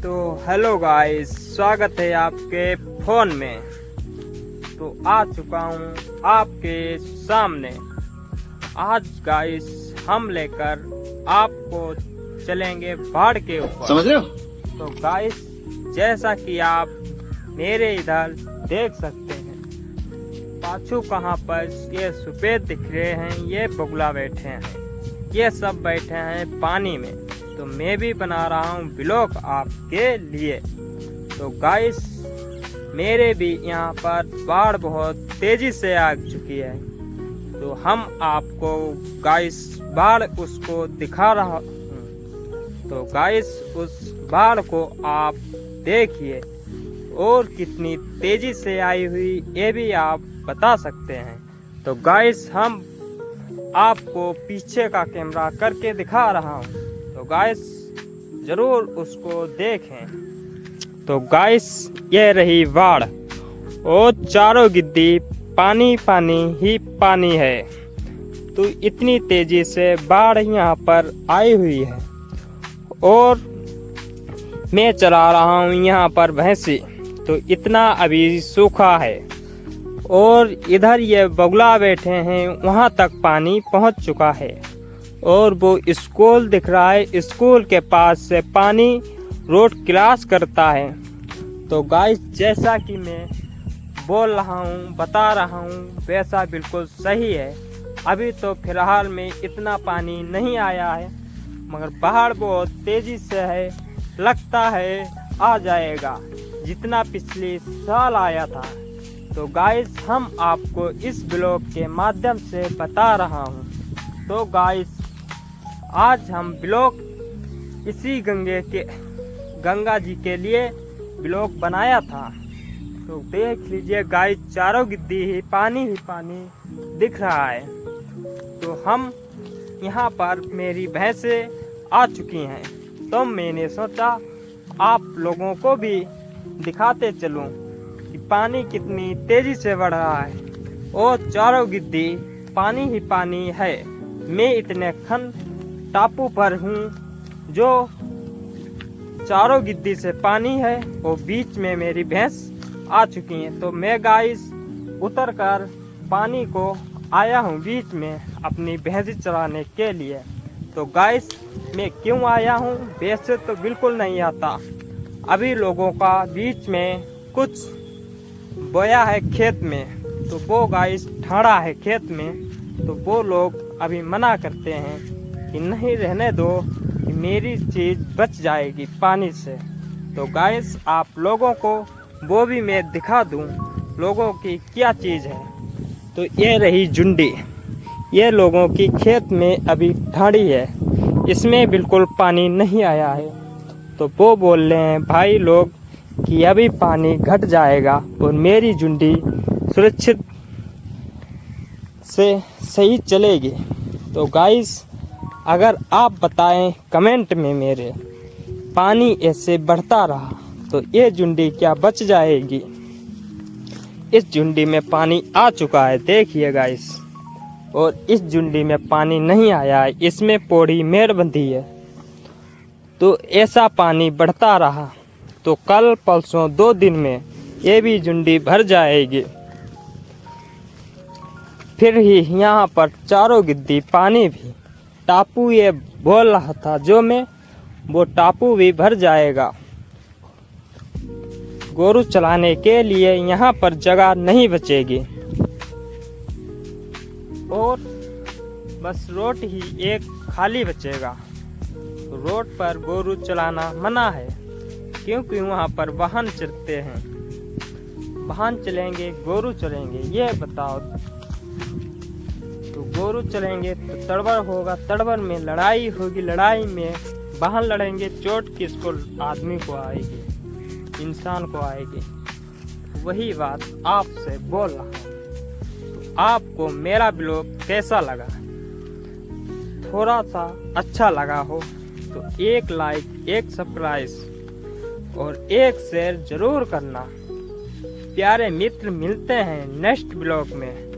तो hello guys, स्वागत है आपके फोन में। तो आ चुका हूँ आपके सामने। आज गाइस हम लेकर आपको चलेंगे बाढ़ के ऊपर, समझ रहे हो? तो गाइस जैसा कि आप मेरे इधर देख सकते हैं, पाछू कहाँ पर ये सफेद दिख रहे हैं, ये बगुला बैठे हैं, ये सब बैठे हैं पानी में। तो मैं भी बना रहा हूँ ब्लॉग आपके लिए। तो गाइस मेरे भी यहाँ पर बाढ़ बहुत तेजी से आ चुकी है, तो हम आपको गाइस बाढ़ उसको दिखा रहा हूँ। तो गाइस उस बाढ़ को आप देखिए, और कितनी तेजी से आई हुई ये भी आप बता सकते हैं। तो गाइस हम आपको पीछे का कैमरा करके दिखा रहा हूँ, तो गाइस जरूर उसको देखें। तो गाइस ये रही बाढ़, और चारों गिद्दी पानी पानी ही पानी है। तो इतनी तेजी से बाढ़ यहाँ पर आई हुई है, और मैं चला रहा हूँ यहाँ पर भैंसी। तो इतना अभी सूखा है, और इधर ये बगुला बैठे हैं, वहाँ तक पानी पहुँच चुका है। और वो स्कूल दिख रहा है, स्कूल के पास से पानी रोड क्रॉस करता है। तो गाइस जैसा कि मैं बोल रहा हूँ, बता रहा हूँ, वैसा बिल्कुल सही है। अभी तो फिलहाल में इतना पानी नहीं आया है, मगर बाढ़ बहुत तेज़ी से है, लगता है आ जाएगा जितना पिछले साल आया था। तो गाइस हम आपको इस ब्लॉग के माध्यम से बता रहा हूँ। तो गाइस आज हम ब्लॉग इसी गंगा जी के लिए ब्लॉग बनाया था। तो देख लीजिए गाइस, चारों गिद्दी ही पानी दिख रहा है। तो हम यहाँ पर मेरी भैंसें आ चुकी हैं, तो मैंने सोचा आप लोगों को भी दिखाते चलूँ कि पानी कितनी तेजी से बढ़ रहा है, और चारों गिद्दी पानी ही पानी है। मैं इतने खन टापू पर हूँ जो चारों गिद्दी से पानी है, और बीच में मेरी भैंस आ चुकी है। तो मैं गाइस उतर कर पानी को आया हूँ बीच में अपनी भैंसी चराने के लिए। तो गाइस मैं क्यों आया हूँ, वैसे तो बिल्कुल नहीं आता। अभी लोगों का बीच में कुछ बोया है खेत में, तो वो गाइस ठाड़ा है खेत में। तो वो लोग अभी मना करते हैं कि नहीं रहने दो, कि मेरी चीज़ बच जाएगी पानी से। तो गाइस आप लोगों को वो भी मैं दिखा दूं लोगों की क्या चीज़ है। तो ये रही जुंडी, ये लोगों की खेत में अभी ठाड़ी है, इसमें बिल्कुल पानी नहीं आया है। तो वो बोल रहे हैं भाई लोग कि अभी पानी घट जाएगा और मेरी जुंडी सुरक्षित से सही चलेगी। तो गाइस अगर आप बताएं कमेंट में मेरे, पानी ऐसे बढ़ता रहा तो ये जुंडी क्या बच जाएगी? इस जुंडी में पानी आ चुका है, देखिए गाइस, और इस जुंडी में पानी नहीं आया है, इसमें पौड़ी मेड़ बंधी है। तो ऐसा पानी बढ़ता रहा तो कल परसों 2 दिन में ये भी जुंडी भर जाएगी। फिर ही यहाँ पर चारों गिद्दी पानी भी, टापू ये बोल रहा था जो मैं, वो टापू भी भर जाएगा। गोरू चलाने के लिए यहाँ पर जगह नहीं बचेगी, और बस रोड ही एक खाली बचेगा। रोड पर गोरू चलाना मना है, क्योंकि वहाँ पर वाहन चलते हैं। वाहन चलेंगे गोरू चलेंगे, ये बताओ। तो गोरू चलेंगे तो तड़बड़ होगा, तड़बड़ में लड़ाई होगी, लड़ाई में वाहन लड़ेंगे, चोट किसको आदमी को आएगी, इंसान को आएगी। वही बात आपसे बोल रहा हूँ। तो आपको मेरा ब्लॉग कैसा लगा? थोड़ा सा अच्छा लगा हो तो एक लाइक, एक सब्सक्राइब और एक शेयर जरूर करना। प्यारे मित्र, मिलते हैं नेक्स्ट ब्लॉग में।